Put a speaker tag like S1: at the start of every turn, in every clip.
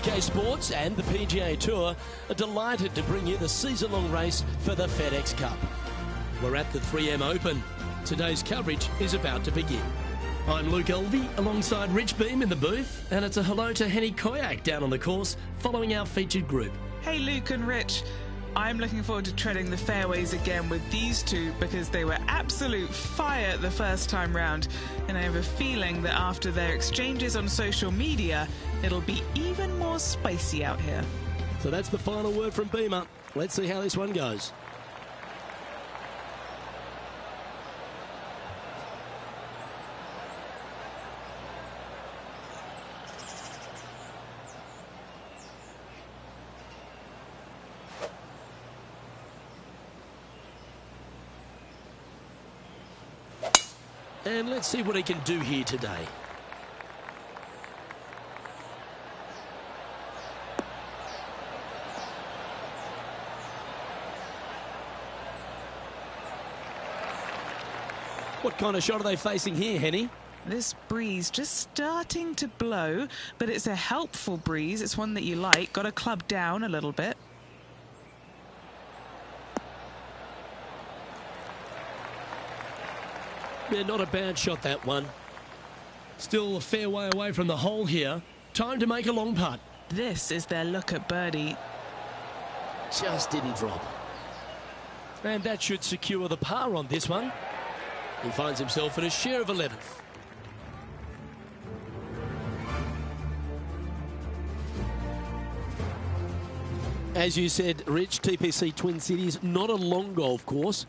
S1: 2K Sports and the PGA Tour are delighted to bring you the season-long race for the FedEx Cup. We're at the 3M Open. Today's coverage is about to begin. I'm Luke Elvey alongside Rich Beam in the booth, and it's a hello to Henny Koyak down on the course following our featured group.
S2: Hey Luke and Rich, I'm looking forward to treading the fairways again with these two because they were absolute fire the first time round, and I have a feeling that after their exchanges on social media, it'll be even more spicy out here.
S1: So that's the final word from Beamer. Let's see how this one goes. And let's see what he can do here today. What kind of shot are they facing here, Henny?
S2: This breeze just starting to blow, but it's a helpful breeze. It's one that you like. Got to club down a little bit.
S1: Yeah, not a bad shot, that one. Still a fair way away from the hole here. Time to make a long putt.
S2: This is their look at birdie.
S1: Just didn't drop. And that should secure the par on this one. He finds himself in a share of 11th. As you said, Rich, TPC Twin Cities, not a long golf course,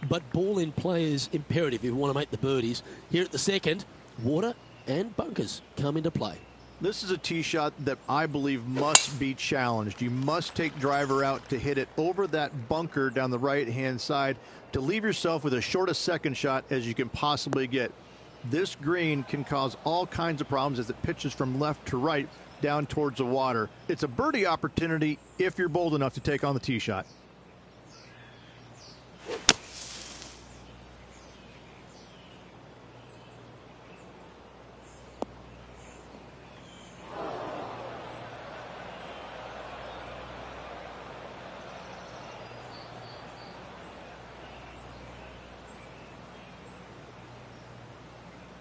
S1: but ball in play is imperative if you want to make the birdies. Here at the second, water and bunkers come into play.
S3: This is a tee shot that I believe must be challenged. You must take driver out to hit it over that bunker down the right-hand side to leave yourself with as short a second shot as you can possibly get. This green can cause all kinds of problems as it pitches from left to right down towards the water. It's a birdie opportunity if you're bold enough to take on the tee shot.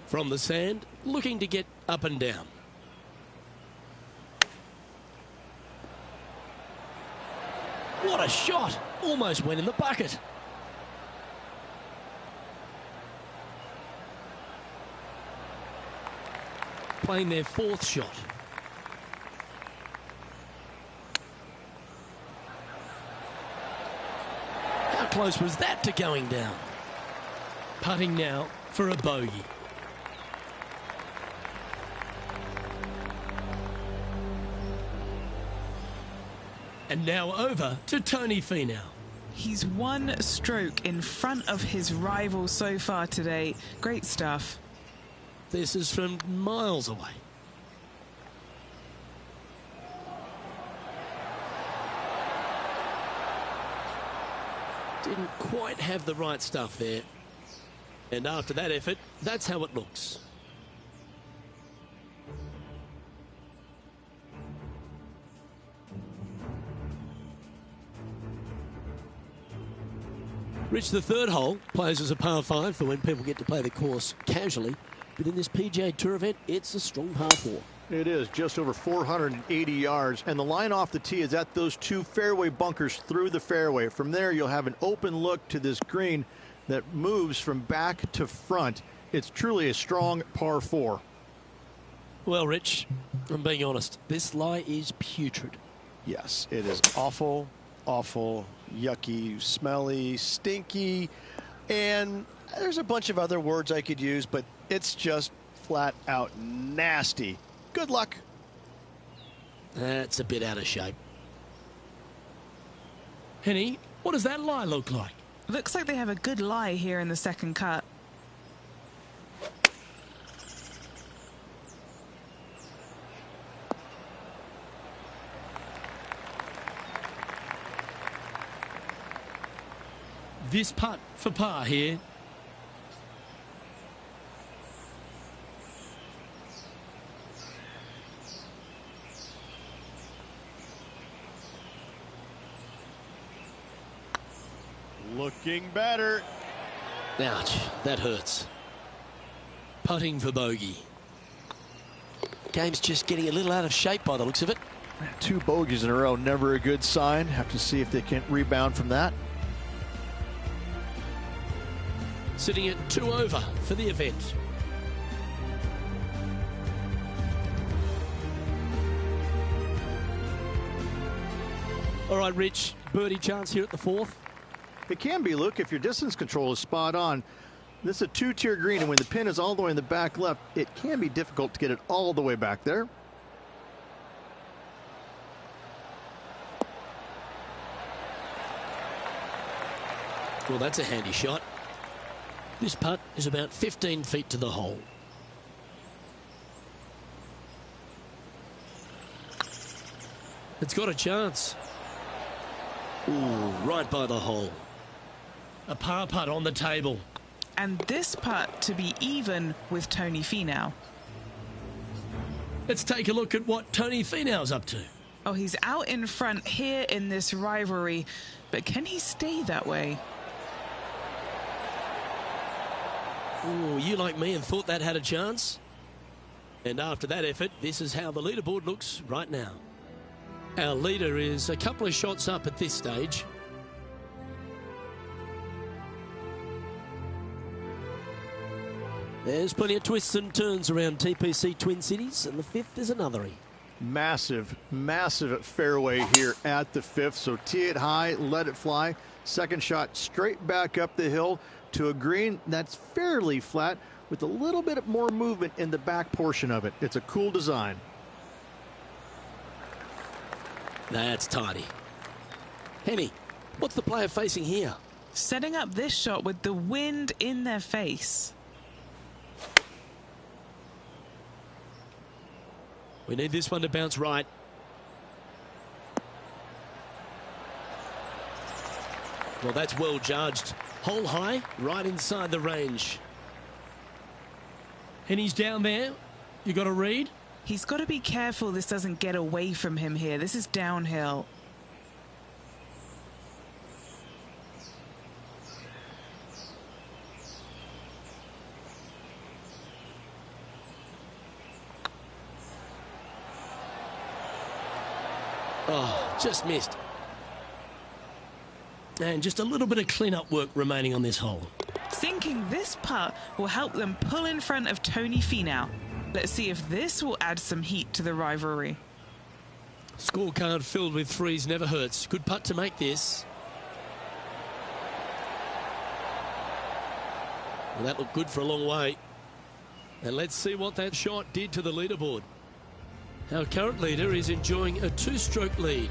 S1: From the sand, looking to get up and down. What a shot! Almost went in the bucket. Playing their fourth shot. How close was that to going down? Putting now for a bogey. And now over to Tony Finau.
S2: He's one stroke in front of his rival so far today. Great stuff.
S1: This is from miles away. Didn't quite have the right stuff there. And after that effort, that's how it looks. Rich, the third hole plays as a par 5 for when people get to play the course casually. But in this PGA Tour event, it's a strong par 4.
S3: It is just over 480 yards. And the line off the tee is at those two fairway bunkers through the fairway. From there, you'll have an open look to this green that moves from back to front. It's truly a strong par 4.
S1: Well, Rich, I'm being honest. This lie is putrid.
S4: Yes, it is awful, awful, yucky, smelly, stinky, and there's a bunch of other words I could use, but it's just flat out nasty. Good luck.
S1: That's a bit out of shape. Henny, what does that lie look like?
S2: Looks like they have a good lie here in the second cut.
S1: This putt for par here.
S4: Looking better.
S1: Ouch, that hurts. Putting for bogey. Game's just getting a little out of shape by the looks of it.
S3: 2 bogeys in a row, never a good sign. Have to see if they can rebound from that.
S1: Sitting at 2 over for the event. All right, Rich, birdie chance here at the 4th.
S3: It can be, Luke, if your distance control is spot on. This is a 2-tier green, and when the pin is all the way in the back left, it can be difficult to get it all the way back there.
S1: Well, that's a handy shot. This putt is about 15 feet to the hole. It's got a chance. Ooh, right by the hole. A par putt on the table.
S2: And this putt to be even with Tony Finau.
S1: Let's take a look at what Tony Finau's up to.
S2: Oh, he's out in front here in this rivalry, but can he stay that way?
S1: Ooh, you like me and thought that had a chance? And after that effort, this is how the leaderboard looks right now. Our leader is a couple of shots up at this stage. There's plenty of twists and turns around TPC Twin Cities, and the 5th is another.
S3: Massive, massive fairway here at the 5th. So tee it high, let it fly. Second shot straight back up the hill to a green that's fairly flat with a little bit more movement in the back portion of it. It's a cool design.
S1: That's tidy. Henny, what's the player facing here?
S2: Setting up this shot with the wind in their face.
S1: We need this one to bounce right. Well, that's well judged. Hole high, right inside the range. Henny's down there. You got a read?
S2: He's got to be careful this doesn't get away from him here. This is downhill.
S1: Oh, just missed. And just a little bit of clean-up work remaining on this hole.
S2: Sinking this putt will help them pull in front of Tony Finau. Let's see if this will add some heat to the rivalry.
S1: Scorecard filled with threes never hurts. Good putt to make this. Well, that looked good for a long way. And let's see what that shot did to the leaderboard. Our current leader is enjoying a 2-stroke lead.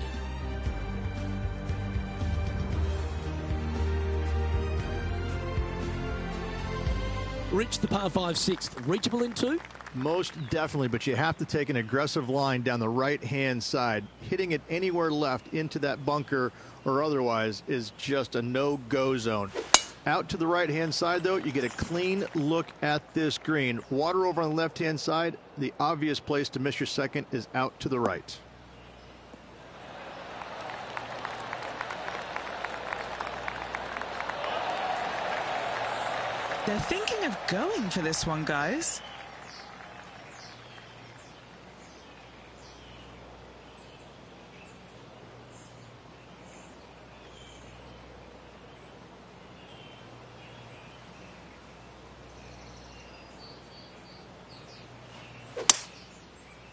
S1: Rich, the par 5 6th, reachable in 2?
S3: Most definitely, but you have to take an aggressive line down the right-hand side. Hitting it anywhere left into that bunker or otherwise is just a no-go zone. Out to the right-hand side, though, you get a clean look at this green. Water over on the left-hand side. The obvious place to miss your second is out to the right.
S2: They're thinking of going for this one, guys.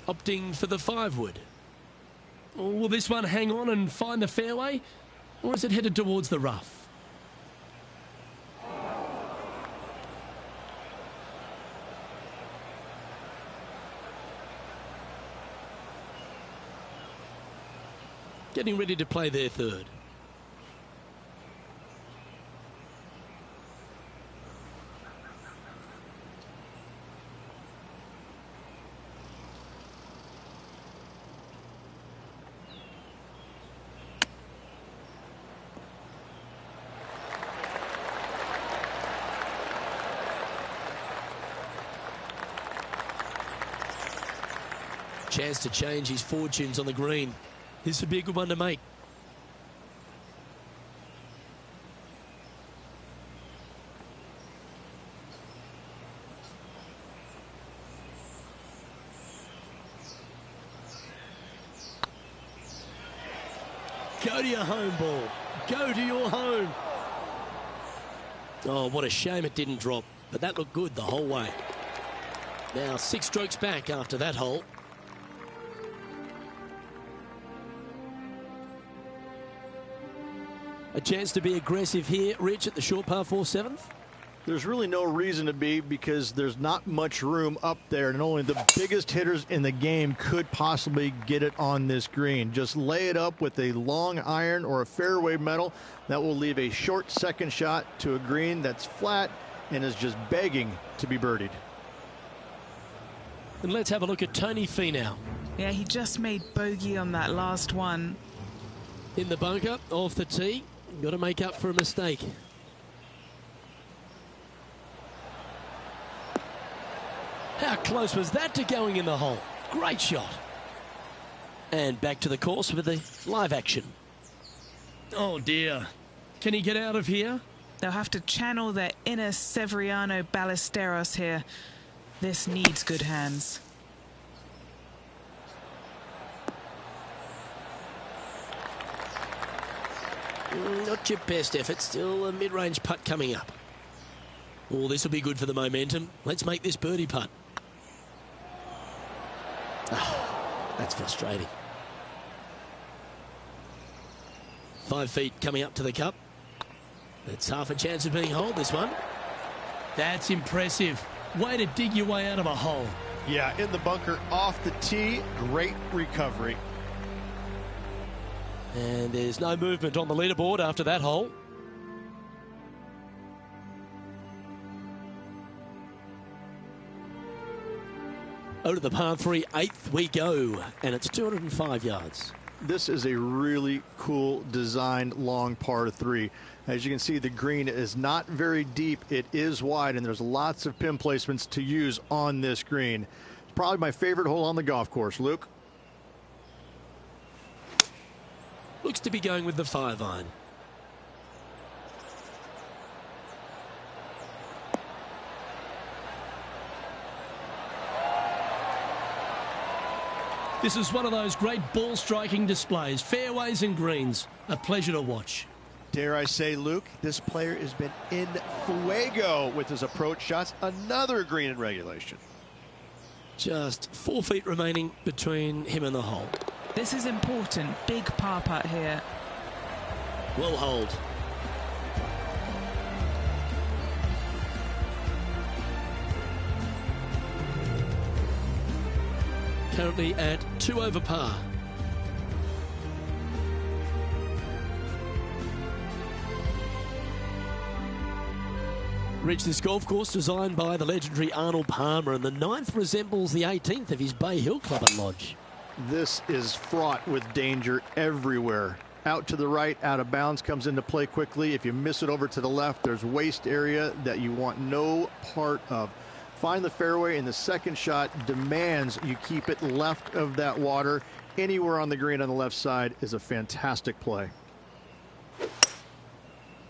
S1: Opting for the 5-wood. Will this one hang on and find the fairway? Or is it headed towards the rough? Getting ready to play their 3rd. Chance to change his fortunes on the green. This would be a good one to make. Go to your home ball. Go to your home. Oh, what a shame it didn't drop. But that looked good the whole way. Now 6 strokes back after that hole. A chance to be aggressive here, Rich, at the short par 4 7th.
S3: There's really no reason to be, because there's not much room up there, and only the biggest hitters in the game could possibly get it on this green. Just lay it up with a long iron or a fairway metal. That will leave a short second shot to a green that's flat and is just begging to be birdied.
S1: And let's have a look at Tony Finau.
S2: Yeah, he just made bogey on that last one.
S1: In the bunker, off the tee. Got to make up for a mistake. How close was that to going in the hole? Great shot. And back to the course with the live action. Oh dear. Can he get out of here?
S2: They'll have to channel their inner Severiano Ballesteros here. This needs good hands.
S1: Not your best effort. Still a mid-range putt coming up. Oh, this will be good for the momentum. Let's make this birdie putt. Oh, that's frustrating. 5 feet coming up to the cup. It's half a chance of being holed, this one. That's impressive. Way to dig your way out of a hole.
S4: Yeah, in the bunker, off the tee, great recovery.
S1: And there's no movement on the leaderboard after that hole. Over to the par 3 8th we go, and it's 205 yards.
S3: This is a really cool designed long par 3. As you can see, the green is not very deep. It is wide, and there's lots of pin placements to use on this green. It's probably my favorite hole on the golf course. Luke?
S1: Looks to be going with the 5-iron. This is one of those great ball striking displays. Fairways and greens. A pleasure to watch.
S4: Dare I say, Luke, this player has been in fuego with his approach shots. Another green in regulation.
S1: Just 4 feet remaining between him and the hole.
S2: This is important. Big par putt here.
S1: Will hold. Currently at 2 over par. Rich, this golf course designed by the legendary Arnold Palmer, and the 9th resembles the 18th of his Bay Hill Club at Lodge.
S3: This is fraught with danger everywhere. Out to the right, out of bounds comes into play quickly. If you miss it over to the left, there's waste area that you want no part of. Find the fairway, and the second shot demands you keep it left of that water. Anywhere on the green on the left side is a fantastic play.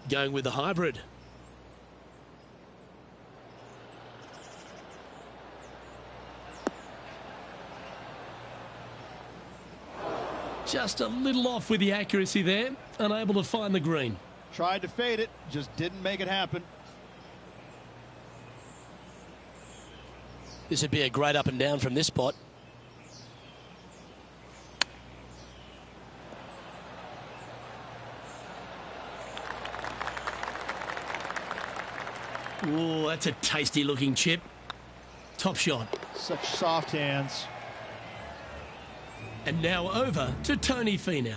S1: Going with the hybrid. Just a little off with the accuracy there. Unable to find the green.
S5: Tried to fade it, just didn't make it happen.
S1: This would be a great up and down from this spot. Oh, that's a tasty looking chip. Top shot.
S5: Such soft hands.
S1: And now over to Tony Finau.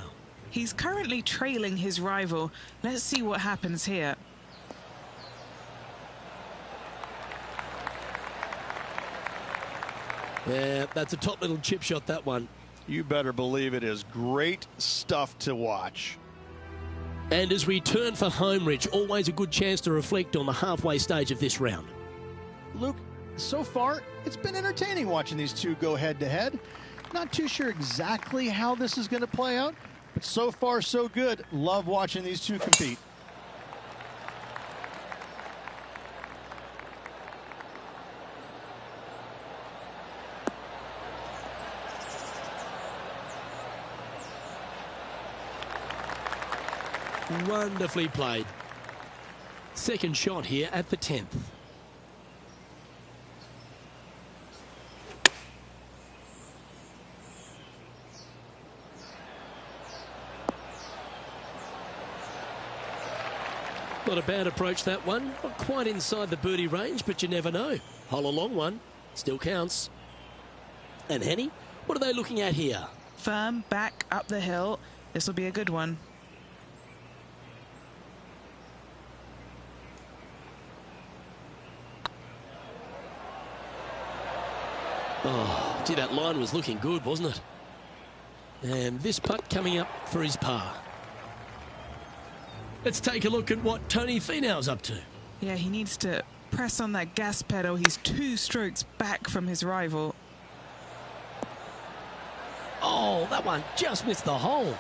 S2: He's currently trailing his rival. Let's see what happens here.
S1: Yeah, that's a top little chip shot, that one.
S4: You better believe it is great stuff to watch.
S1: And as we turn for home, Rich, always a good chance to reflect on the halfway stage of this round.
S5: Luke, so far, it's been entertaining watching these two go head-to-head. Not too sure exactly how this is going to play out, but so far, so good. Love watching these two compete.
S1: Wonderfully played. Second shot here at the 10th. Not a bad approach, that one. Not quite inside the birdie range, but you never know. Hole a long one. Still counts. And Henny, what are they looking at here?
S2: Firm, back, up the hill. This will be a good one.
S1: Oh, gee, that line was looking good, wasn't it? And this putt coming up for his par. Let's take a look at what Tony Finau's up to.
S2: Yeah, he needs to press on that gas pedal. He's 2 strokes back from his rival.
S1: Oh, that one just missed the hole.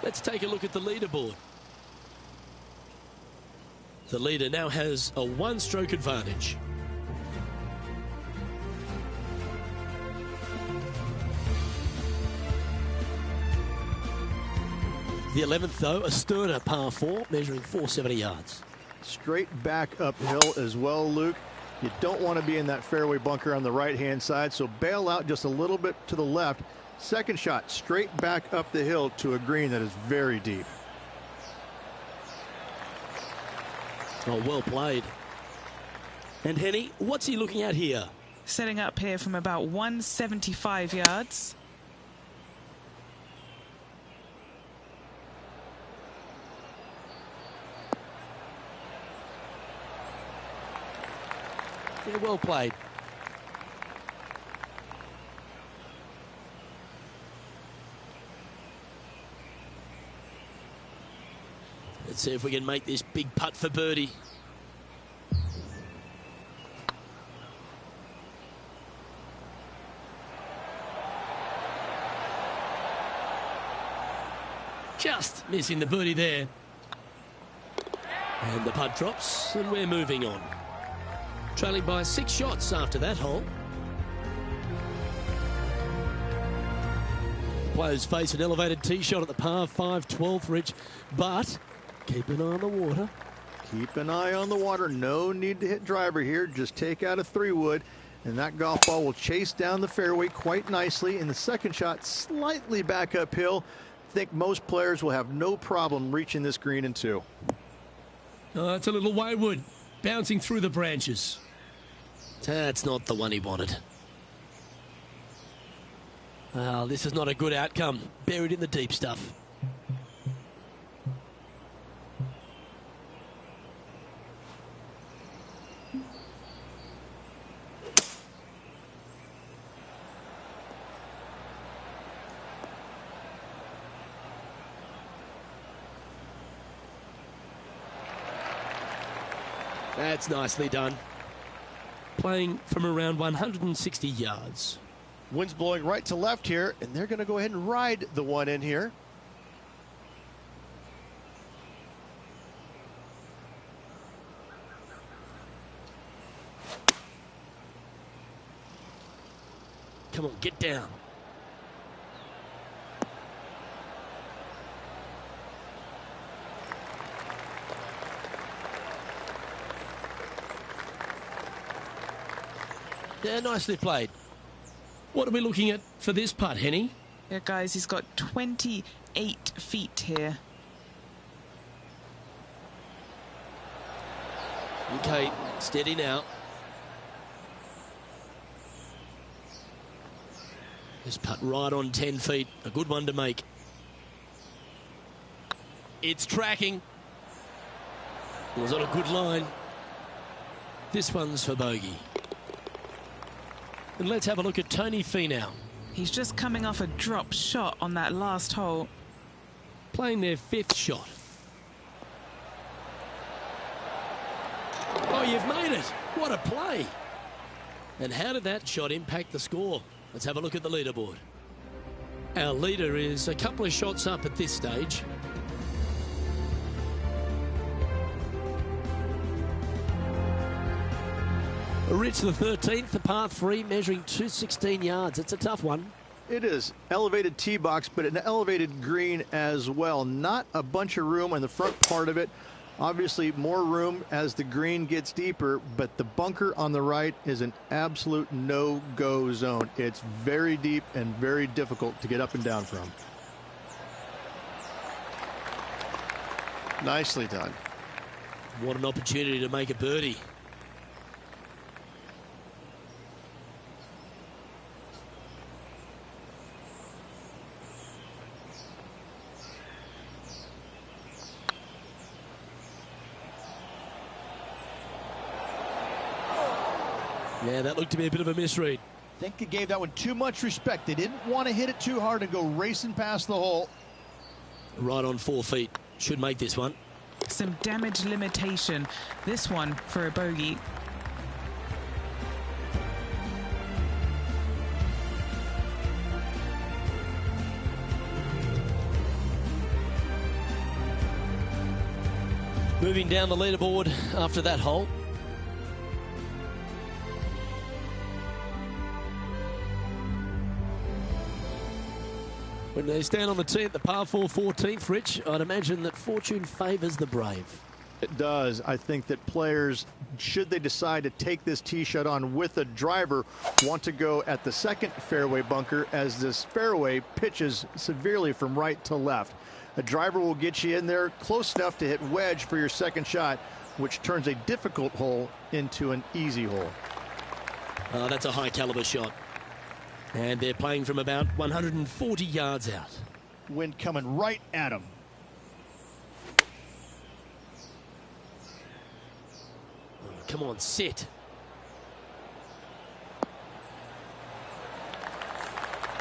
S1: Let's take a look at the leaderboard. The leader now has a 1-stroke advantage. The 11th, though, a sterner par 4, measuring 470 yards.
S3: Straight back uphill as well, Luke. You don't want to be in that fairway bunker on the right-hand side, so bail out just a little bit to the left. Second shot, straight back up the hill to a green that is very deep.
S1: Oh, well played. And Henny, what's he looking at here?
S2: Setting up here from about 175 yards.
S1: Yeah, well played. Let's see if we can make this big putt for birdie. Just missing the birdie there. And the putt drops, and we're moving on. Trailing by 6 shots after that hole. Players face an elevated tee shot at the par 5 12th ridge, but keep an eye on the water.
S3: Keep an eye on the water. No need to hit driver here. Just take out a 3-wood, and that golf ball will chase down the fairway quite nicely. In the second shot, slightly back uphill. I think most players will have no problem reaching this green in 2.
S1: It's a little wayward, bouncing through the branches. That's not the one he wanted. Well, this is not a good outcome. Buried in the deep stuff. That's nicely done. Playing from around 160 yards.
S4: Wind's blowing right to left here, and they're going to go ahead and ride the one in here.
S1: Come on, get down. Yeah, nicely played. What are we looking at for this putt, Henny?
S2: Yeah, guys, he's got 28 feet here.
S1: Okay, steady now. This putt right on 10 feet. A good one to make. It's tracking. It was on a good line. This one's for bogey. And let's have a look at Tony Finau.
S2: He's just coming off a drop shot on that last hole.
S1: Playing their 5th shot. Oh, you've made it. What a play. And how did that shot impact the score? Let's have a look at the leaderboard. Our leader is a couple of shots up at this stage. Rich the 13th, the par 3, measuring 216 yards. It's a tough one.
S3: It is elevated tee box, but an elevated green as well. Not a bunch of room on the front part of it. Obviously more room as the green gets deeper, but the bunker on the right is an absolute no-go zone. It's very deep and very difficult to get up and down from.
S4: Nicely done.
S1: What an opportunity to make a birdie. Yeah, that looked to be a bit of a misread.
S5: I think he gave that one too much respect. They didn't want to hit it too hard and go racing past the hole.
S1: Right on 4 feet. Should make this one.
S2: Some damage limitation. This one for a bogey.
S1: Moving down the leaderboard after that hole. When they stand on the tee at the par 4 14th, Rich, I'd imagine that fortune favours the brave.
S3: It does. I think that players, should they decide to take this tee shot on with a driver, want to go at the second fairway bunker, as this fairway pitches severely from right to left. A driver will get you in there close enough to hit wedge for your second shot, which turns a difficult hole into an easy hole.
S1: That's a high caliber shot. And they're playing from about 140 yards out.
S5: Wind coming right at him.
S1: Come on, sit.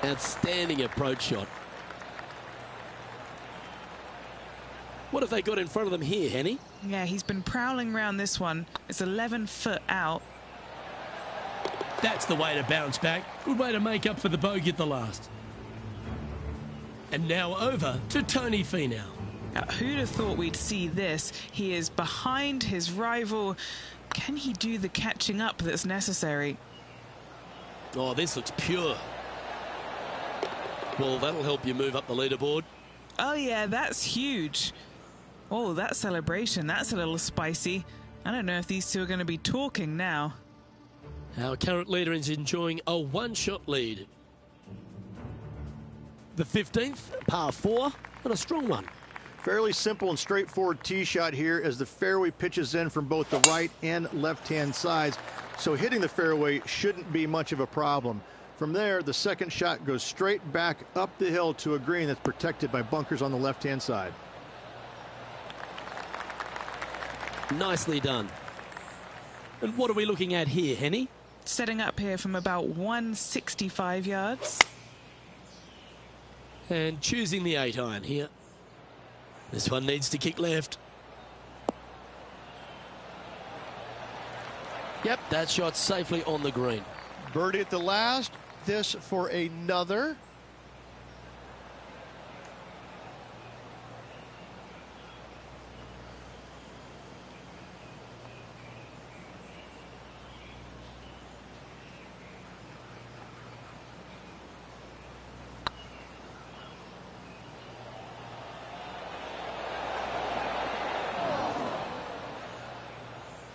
S1: Outstanding approach shot. What have they got in front of them here, Henny?
S2: Yeah, he's been prowling around this one. It's 11 foot out.
S1: That's the way to bounce back. Good way to make up for the bogey at the last. And now over to Tony Finau.
S2: Who'd have thought we'd see this? He is behind his rival. Can he do the catching up that's necessary?
S1: Oh, this looks pure. Well, that'll help you move up the leaderboard.
S2: Oh, yeah, that's huge. Oh, that celebration, that's a little spicy. I don't know if these two are going to be talking now.
S1: Our current leader is enjoying a one-shot lead. The 15th, par 4, and a strong one.
S3: Fairly simple and straightforward tee shot here as the fairway pitches in from both the right and left-hand sides. So hitting the fairway shouldn't be much of a problem. From there, the second shot goes straight back up the hill to a green that's protected by bunkers on the left-hand side.
S1: Nicely done. And what are we looking at here, Henny?
S2: Setting up here from about 165 yards.
S1: And choosing the 8-iron here. This one needs to kick left. Yep, that shot's safely on the green.
S4: Birdie at the last. This for another.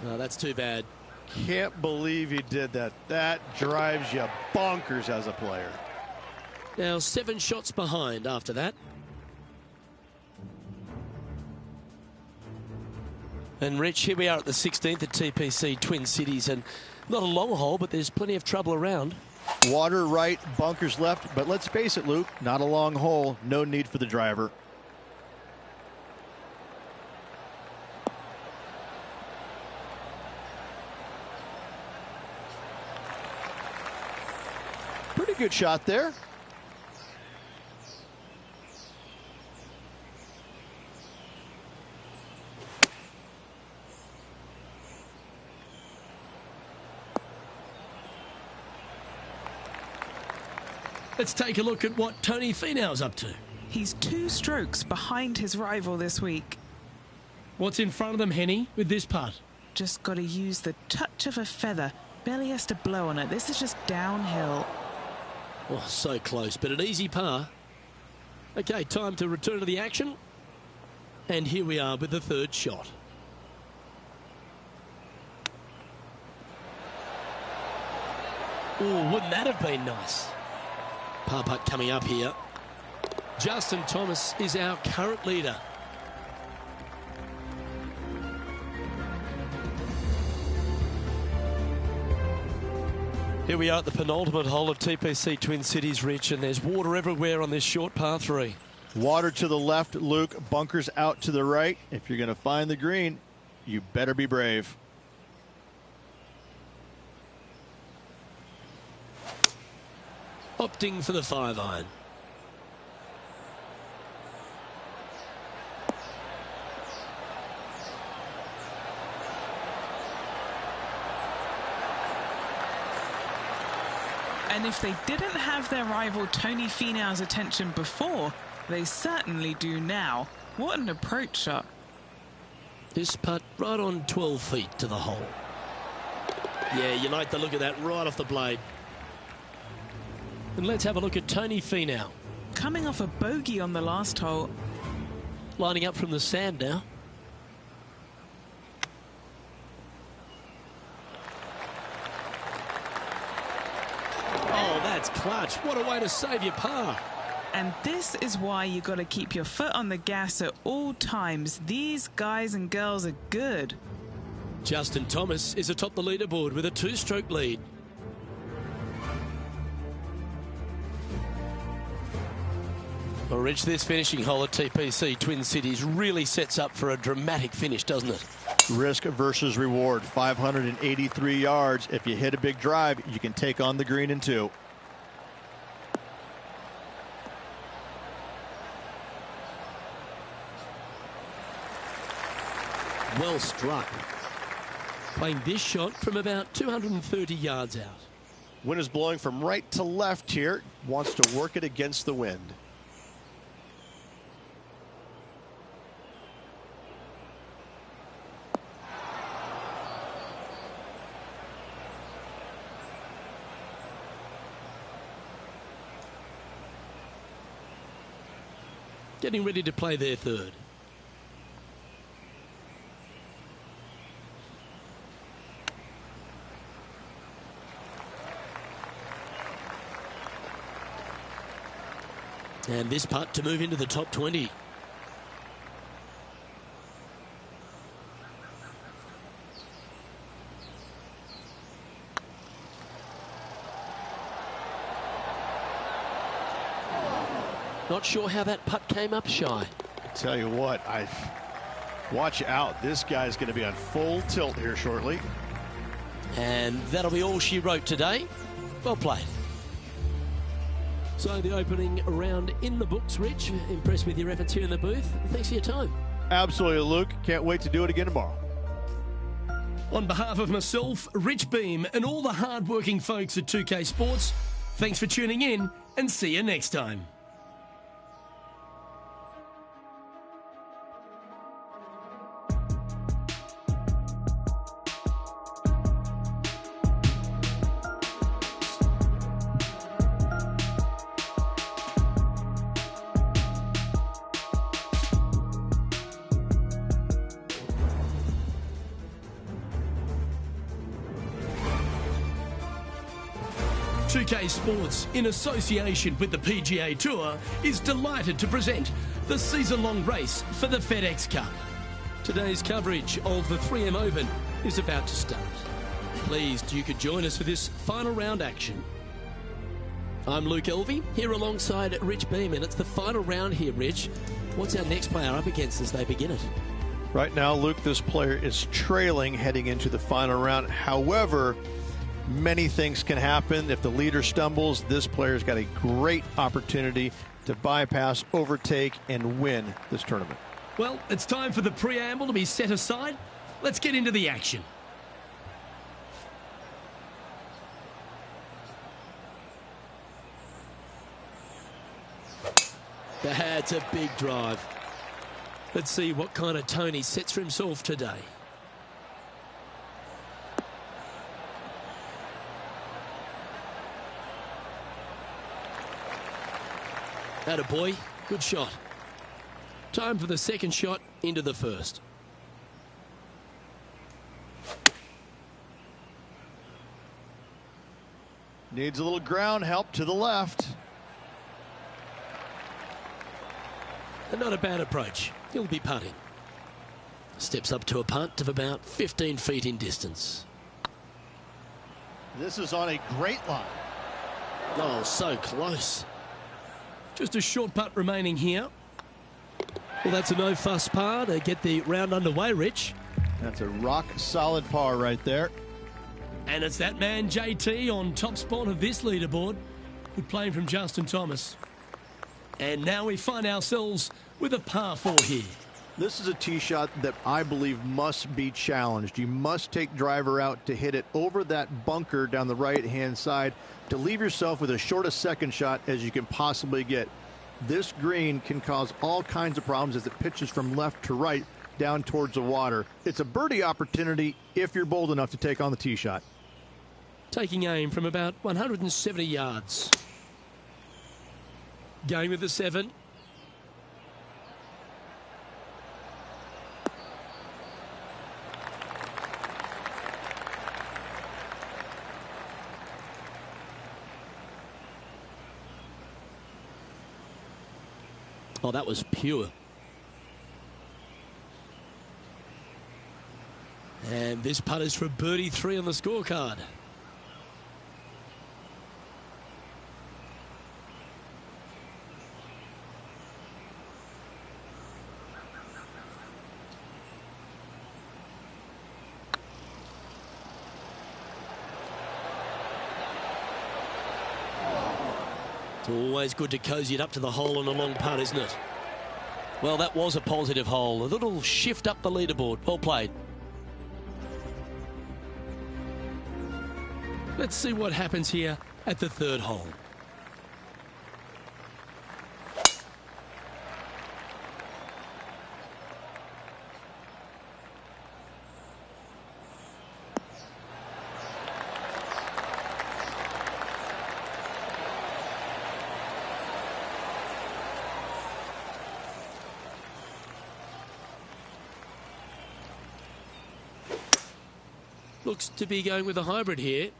S1: No, that's too bad.
S4: Can't believe he did that. That drives you bonkers as a player.
S1: Now 7 shots behind after that. And Rich, here we are at the 16th at TPC Twin Cities, and not a long hole, but there's plenty of trouble around.
S3: Water right, bunkers left, but let's face it, Luke, not a long hole, no need for the driver. Pretty good shot there.
S1: Let's take a look at what Tony Finau's up to.
S2: He's 2 strokes behind his rival this week.
S1: What's in front of them, Henny, with this putt?
S2: Just got to use the touch of a feather. Barely has to blow on it. This is just downhill.
S1: Oh, so close, but an easy par. Okay, time to return to the action. And here we are with the third shot. Oh, wouldn't that have been nice? Par putt coming up here. Justin Thomas is our current leader. Here we are at the penultimate hole of TPC Twin Cities, Rich, and there's water everywhere on this short par 3.
S3: Water to the left, Luke. Bunkers out to the right. If you're going to find the green, you better be brave.
S1: Opting for the 5-iron.
S2: And if they didn't have their rival Tony Finau's attention before, they certainly do now. What an approach shot.
S1: This putt right on 12 feet to the hole. Yeah, you like the look of that right off the blade. And let's have a look at Tony Finau.
S2: Coming off a bogey on the last hole.
S1: Lining up from the sand now. Oh, that's clutch. What a way to save your par.
S2: And this is why you got to keep your foot on the gas at all times. These guys and girls are good.
S1: Justin Thomas is atop the leaderboard with a 2-stroke lead. Well, Rich, this finishing hole at TPC Twin Cities really sets up for a dramatic finish, doesn't it?
S3: Risk versus reward. 583 yards. If you hit a big drive, you can take on the green in 2.
S1: Well struck. Playing this shot from about 230 yards out.
S4: Wind is blowing from right to left here. Wants to work it against the wind.
S1: Getting ready to play their third. And this putt to move into the top 20. Not sure how that putt came up shy.
S3: Tell you what, watch out. This guy's going to be on full tilt here shortly.
S1: And that'll be all she wrote today. Well played. So the opening round in the books, Rich. Impressed with your efforts here in the booth. Thanks for your time.
S3: Absolutely, Luke. Can't wait to do it again tomorrow.
S1: On behalf of myself, Rich Beem, and all the hard-working folks at 2K Sports, thanks for tuning in and see you next time. UK Sports, in association with the PGA Tour, is delighted to present the season-long race for the FedEx Cup. Today's coverage of the 3M Open is about to start. Pleased you could join us for this final round action. I'm Luke Elvey, here alongside Rich Beem, and it's the final round here, Rich. What's our next player up against as they begin it?
S3: Right now, Luke, this player is trailing heading into the final round. However, many things can happen. If the leader stumbles, this player's got a great opportunity to bypass, overtake, and win this tournament.
S1: Well, it's time for the preamble to be set aside. Let's get into the action. That's a big drive. Let's see what kind of tone he sets for himself today. Atta boy, good shot. Time for the second shot into the first.
S3: Needs a little ground help to the left.
S1: And not a bad approach. He'll be putting. Steps up to a putt of about 15 feet in distance.
S5: This is on a great line.
S1: Oh, so close. Just a short putt remaining here. Well, that's a no-fuss par to get the round underway, Rich.
S3: That's a rock-solid par right there.
S1: And it's that man, JT, on top spot of this leaderboard. Good playing from Justin Thomas. And now we find ourselves with a par 4 here.
S3: This is a tee shot that I believe must be challenged. You must take driver out to hit it over that bunker down the right-hand side to leave yourself with as short a second shot as you can possibly get. This green can cause all kinds of problems as it pitches from left to right down towards the water. It's a birdie opportunity if you're bold enough to take on the tee shot.
S1: Taking aim from about 170 yards. Going with the 7. Oh, that was pure. And this putt is for birdie 3 on the scorecard. It's always good to cozy it up to the hole on a long putt, isn't it? Well, that was a positive hole. A little shift up the leaderboard. Well played. Let's see what happens here at the third hole. Looks to be going with a hybrid here.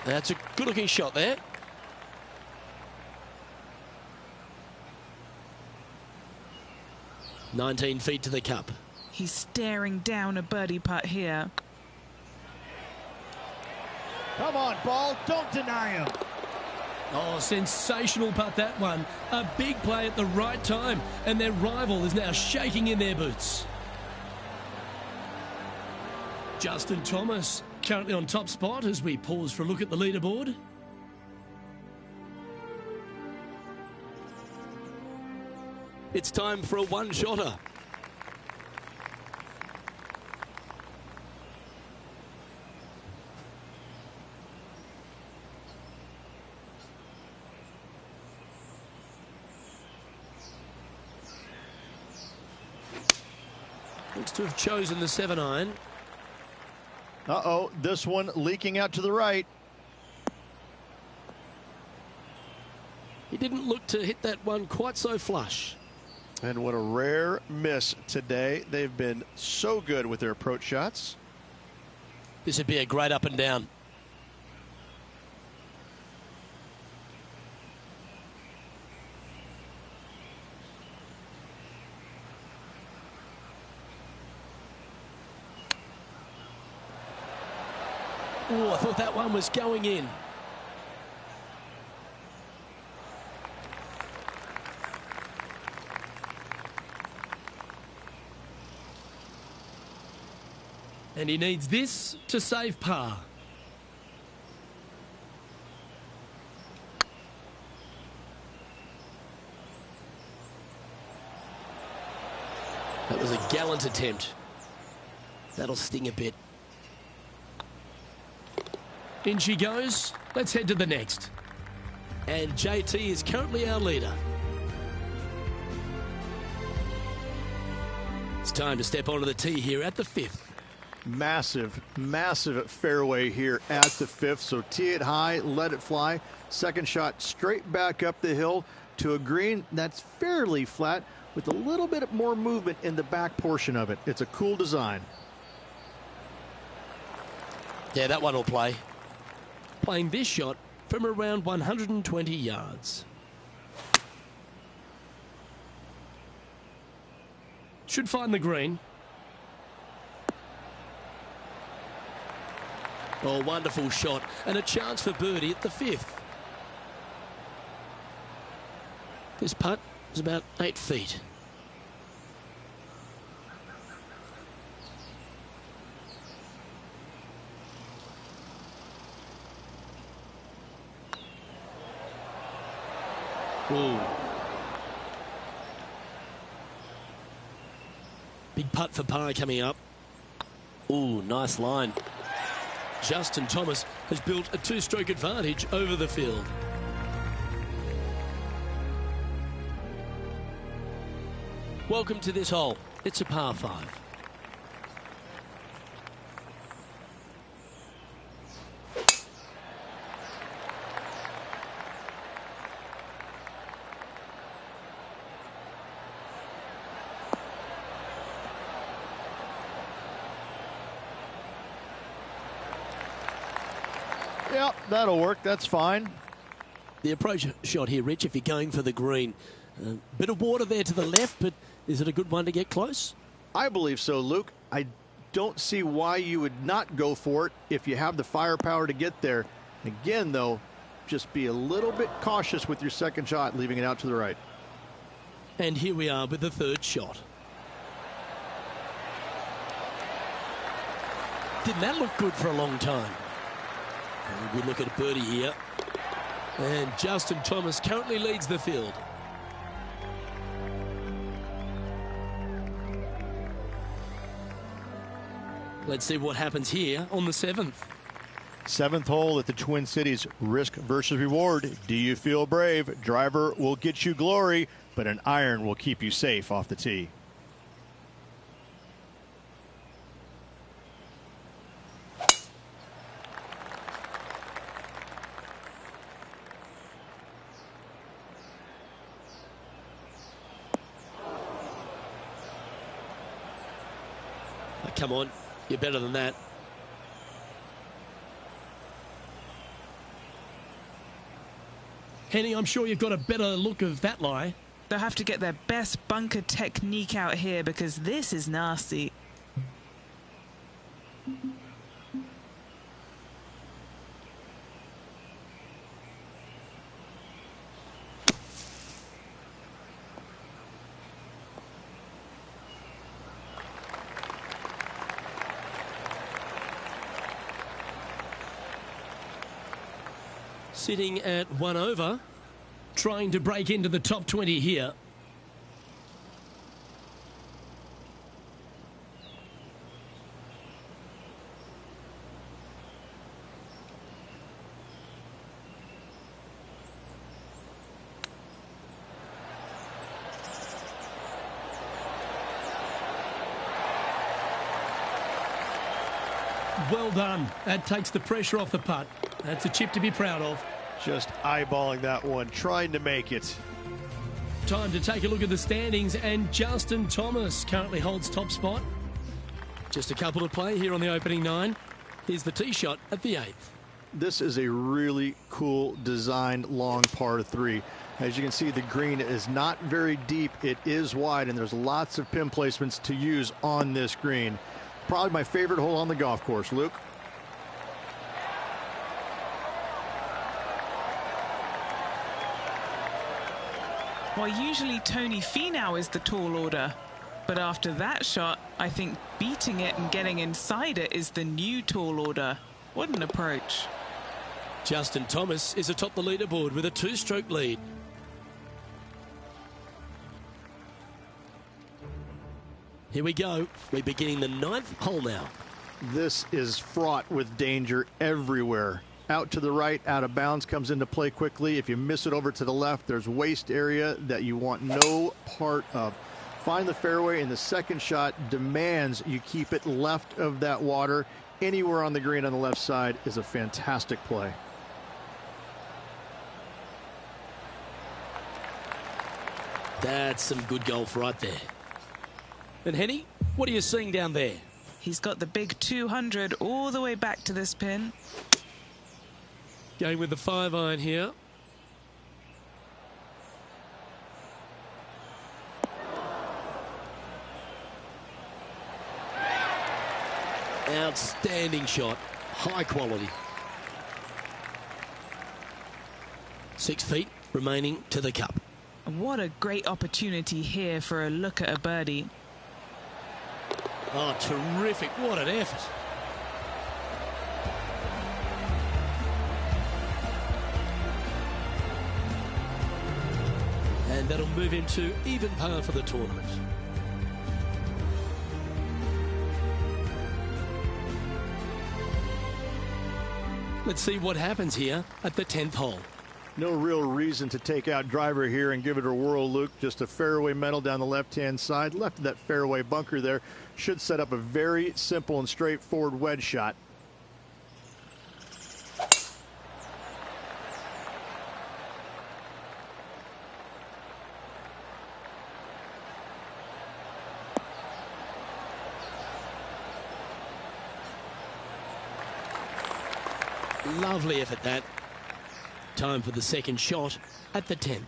S1: That's a good-looking shot there. "19 feet to the cup."
S2: He's staring down a birdie putt here.
S5: Come on, ball. Don't deny him.
S1: Oh, sensational putt, that one. A big play at the right time, and their rival is now shaking in their boots. Justin Thomas currently on top spot as we pause for a look at the leaderboard. It's time for a one-shotter. Looks to have chosen the 7-iron.
S3: Uh-oh, this one leaking out to the right.
S1: He didn't look to hit that one quite so flush.
S4: And what a rare miss today. They've been so good with their approach shots.
S1: This would be a great up and down. Oh, I thought that one was going in. And he needs this to save par. That was a gallant attempt. That'll sting a bit. In she goes. Let's head to the next. And JT is currently our leader. time to step onto the tee here at the 5th.
S3: Massive, massive fairway here at the 5th. So tee it high, let it fly. Second shot straight back up the hill to a green that's fairly flat with a little bit more movement in the back portion of it. It's a cool design.
S1: Yeah, that one will play. Playing this shot from around 120 yards. Should find the green. Oh, wonderful shot. And a chance for birdie at the 5th. This putt is about 8 feet. Ooh. Big putt for par coming up. Ooh, nice line. Justin Thomas has built a 2-stroke advantage over the field. Welcome to this hole. It's a par 5.
S3: Yeah, that'll work. That's fine.
S1: The approach shot here, Rich, if you're going for the green. Bit of water there to the left, but is it a good one to get close?
S3: I believe so, Luke. I don't see why you would not go for it if you have the firepower to get there. Again, though, just be a little bit cautious with your second shot, leaving it out to the right.
S1: And here we are with the 3rd shot. Didn't that look good for a long time? A good look at a birdie here. And Justin Thomas currently leads the field. Let's see what happens here on the 7th.
S3: 7th hole at the Twin Cities. Risk versus reward. Do you feel brave? Driver will get you glory, but an iron will keep you safe off the tee.
S1: Come on, you're better than that. Henny, I'm sure you've got a better look of that lie.
S2: They'll have to get their best bunker technique out here because this is nasty.
S1: Sitting at 1 over, trying to break into the top 20 here. Well done. That takes the pressure off the putt. That's a chip to be proud of.
S4: Just eyeballing that one, trying to make it.
S1: Time to take a look at the standings, and Justin Thomas currently holds top spot. Just a couple to play here on the opening 9. Here's the tee shot at the 8th.
S3: This is a really cool designed long par 3. As you can see, the green is not very deep. It is wide, and there's lots of pin placements to use on this green. Probably my favorite hole on the golf course, Luke.
S2: Well, usually Tony Finau is the tall order, but after that shot, I think beating it and getting inside it is the new tall order. What an approach.
S1: Justin Thomas is atop the leaderboard with a 2-stroke lead. Here we go. We're beginning the 9th hole now.
S3: This is fraught with danger everywhere. Out to the right, out of bounds comes into play quickly. If you miss it over to the left, there's waste area that you want no part of. find the fairway, and the second shot demands you keep it left of that water. Anywhere on the green on the left side is a fantastic play.
S1: That's some good golf right there. And Henny, what are you seeing down there?
S2: He's got the big 200 all the way back to this pin.
S1: Going with the 5-iron here. Outstanding shot. High quality. 6 feet remaining to the cup.
S2: What a great opportunity here for a look at a birdie.
S1: Oh, terrific. What an effort. And that'll move him to even par for the tournament. Let's see what happens here at the 10th hole.
S3: No real reason to take out driver here and give it a whirl, Luke. Just a fairway metal down the left-hand side. Left of that fairway bunker there should set up a very simple and straightforward wedge shot.
S1: Lovely effort that. Time for the second shot at the 10th.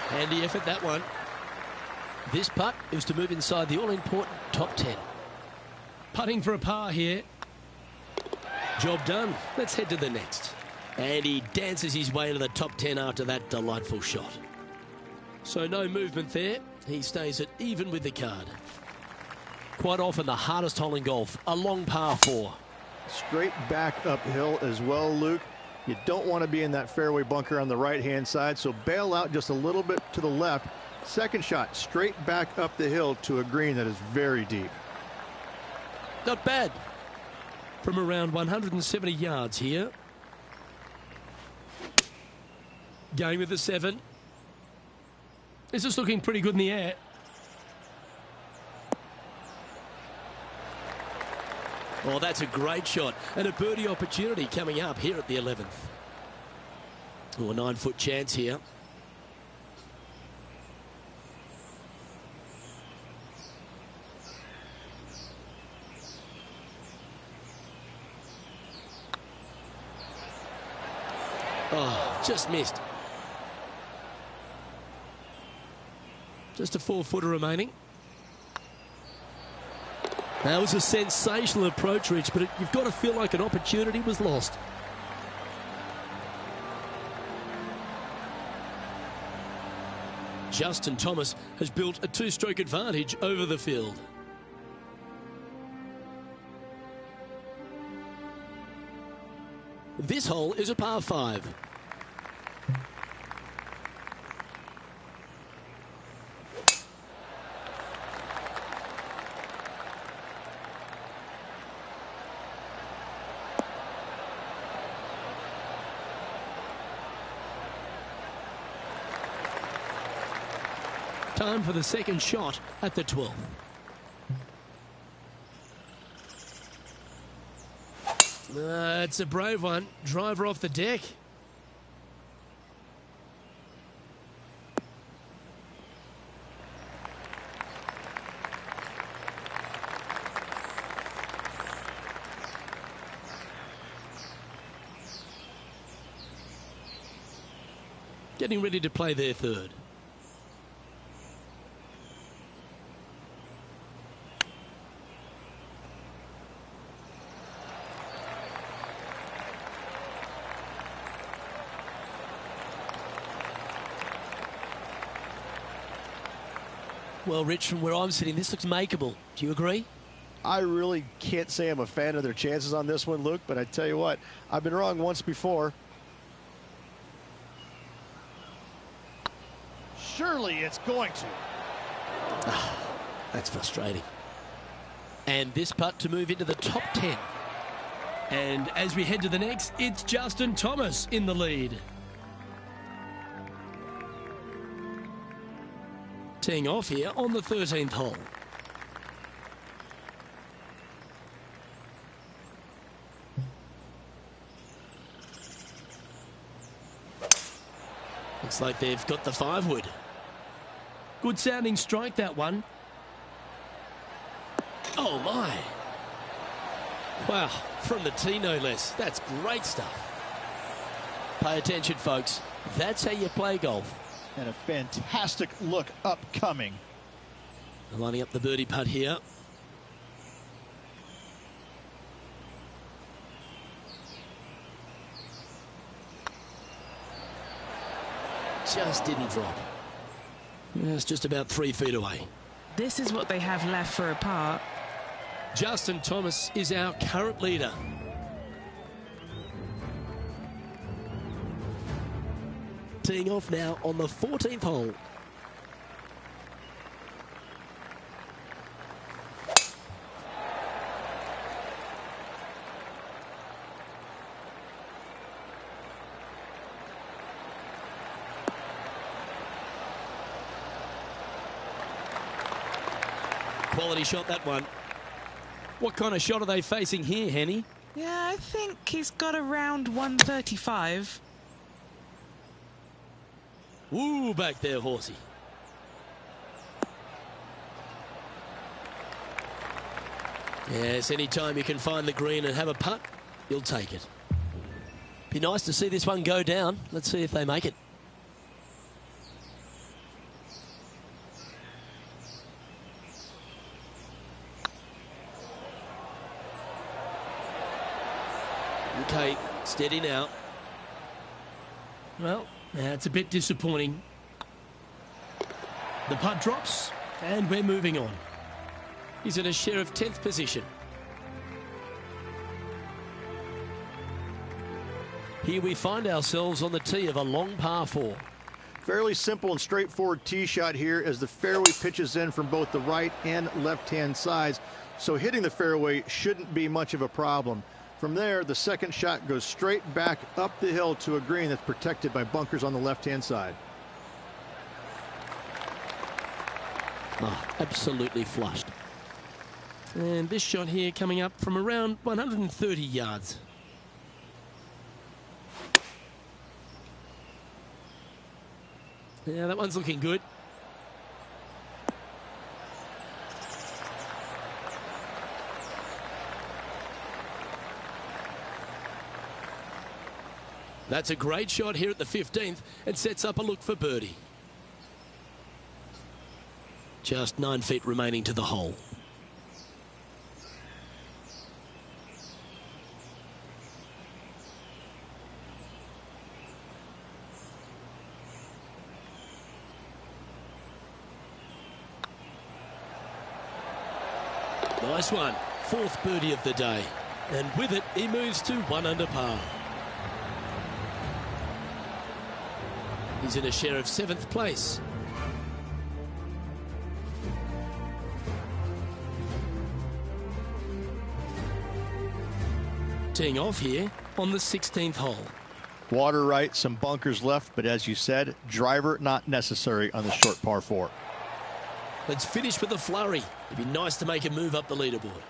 S1: Handy effort, that one. This putt is to move inside the all-important top 10. Putting for a par here. Job done. Let's head to the next. And he dances his way to the top 10 after that delightful shot. So no movement there. He stays at even with the card. Quite often the hardest hole in golf, a long par 4.
S3: Straight back uphill as well, Luke. You don't want to be in that fairway bunker on the right-hand side, so bail out just a little bit to the left. Second shot, straight back up the hill to a green that is very deep.
S1: Not bad. From around 170 yards here. Going with the 7. This is looking pretty good in the air. Oh, that's a great shot. And a birdie opportunity coming up here at the 11th. Oh, a 9-foot chance here. Oh, just missed. Just a 4-footer remaining. That was a sensational approach, Rich, but you've got to feel like an opportunity was lost. Justin Thomas has built a 2-stroke advantage over the field. This hole is a par 5. Time for the second shot at the 12th. It's a brave one. Driver off the deck. Getting ready to play their third. Well, Rich, from where I'm sitting, this looks makeable. Do you agree?
S4: I really can't say I'm a fan of their chances on this one, Luke, but I tell you what, I've been wrong once before.
S5: Surely it's going to.
S1: That's frustrating. And this putt to move into the top 10. And as we head to the next, it's Justin Thomas in the lead. Teeing off here on the 13th hole. Looks like they've got the 5-wood. Good sounding strike, that one. Oh my. Wow, from the tee no less. That's great stuff. Pay attention, folks. That's how you play golf.
S5: And a fantastic look upcoming.
S1: Lining up the birdie putt here. Just didn't drop. It's just about 3 feet away.
S2: This is what they have left for a par.
S1: Justin Thomas is our current leader. Teeing off now on the 14th hole. Quality shot, that one. What kind of shot are they facing here, Henny?
S2: Yeah, I think he's got around 135.
S1: Ooh, back there, horsey. Yes, anytime you can find the green and have a putt, you'll take it. Be nice to see this one go down. Let's see if they make it. Okay, steady now. Well, that's a bit disappointing. The putt drops, and we're moving on. He's in a share of 10th position. Here we find ourselves on the tee of a long par 4.
S3: Fairly simple and straightforward tee shot here as the fairway pitches in from both the right and left-hand sides. So hitting the fairway shouldn't be much of a problem. From there, the second shot goes straight back up the hill to a green that's protected by bunkers on the left-hand side.
S1: Oh, absolutely flushed. And this shot here coming up from around 130 yards. Yeah, that one's looking good. That's a great shot here at the 15th and sets up a look for birdie. Just 9 feet remaining to the hole. Nice one. 4th birdie of the day. And with it, he moves to 1 under par. He's in a share of 7th place. Teeing off here on the 16th hole.
S5: Water right, some bunkers left, but as you said, driver not necessary on the short par 4.
S1: Let's finish with a flurry. It'd be nice to make a move up the leaderboard.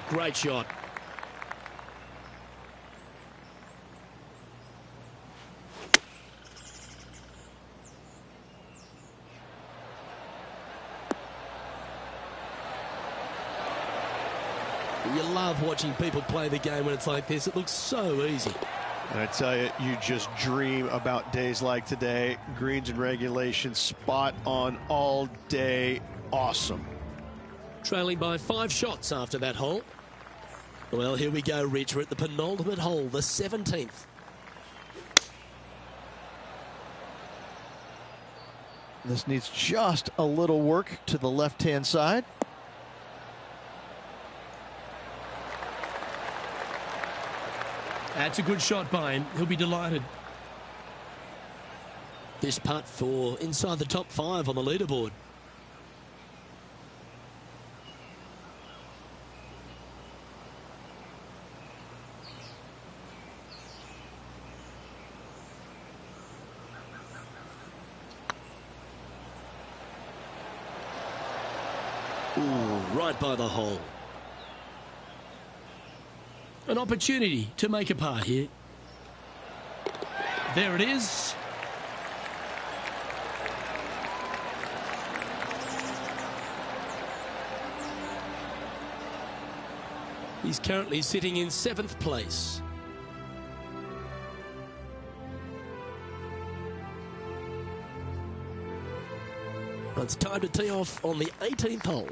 S1: Great shot. You love watching people play the game when it's like this. It looks so easy.
S4: And I tell you, you just dream about days like today. Greens and regulation, spot on all day. Awesome.
S1: Trailing by 5 shots after that hole. Well, here we go, Rich. We're at the penultimate hole, the 17th.
S5: This needs just a little work to the left-hand side.
S1: That's a good shot by him. He'll be delighted. This putt for inside the top 5 on the leaderboard. Ooh, right by the hole. An opportunity to make a par here. There it is. He's currently sitting in 7th place. It's time to tee off on the 18th hole.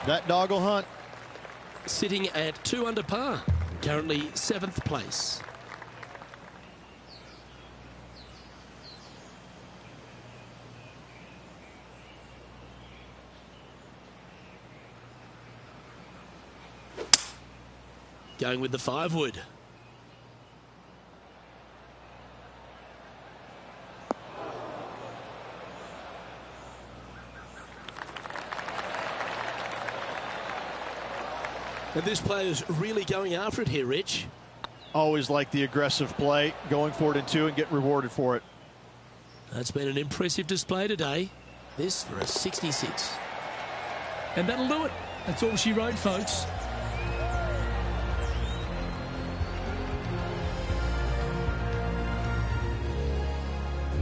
S3: That dog will hunt.
S1: Sitting at 2 under par, currently 7th place. Going with the 5-wood. And this player's really going after it here, Rich.
S3: Always like the aggressive play, going for it in 2 and get rewarded for it.
S1: That's been an impressive display today. This for a 66. And that'll do it. That's all she wrote, folks.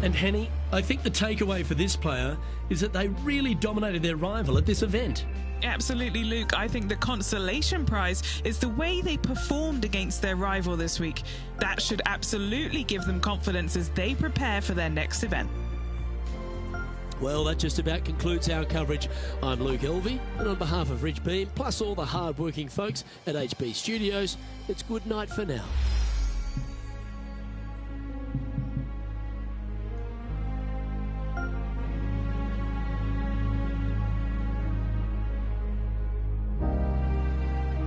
S1: And Henny, I think the takeaway for this player is that they really dominated their rival at this event.
S2: Absolutely, Luke. I think the consolation prize is the way they performed against their rival this week. That should absolutely give them confidence as they prepare for their next event.
S1: Well, that just about concludes our coverage. I'm Luke Elvey, and on behalf of Rich Beam, plus all the hard-working folks at HB Studios, it's good night for now.